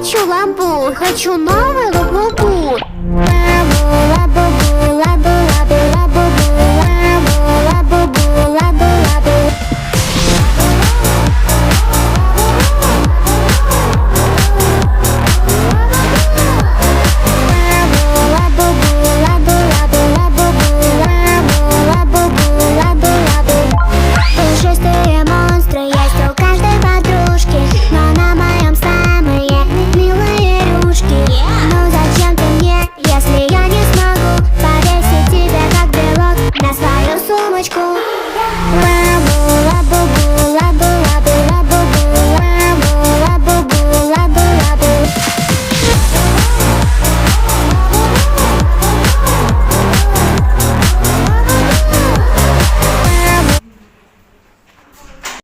хочу ламбу, хочу новую лабубу. Лабу, лабубу, лабу, лабу, лабубу, лабу, лабубу, лабу, лабу. Пушистые монстры есть у каждой подружки, но на моем самые милые рюшки. Ну зачем ты мне, если я не смогу повесить тебя как брелок на свою сумочку?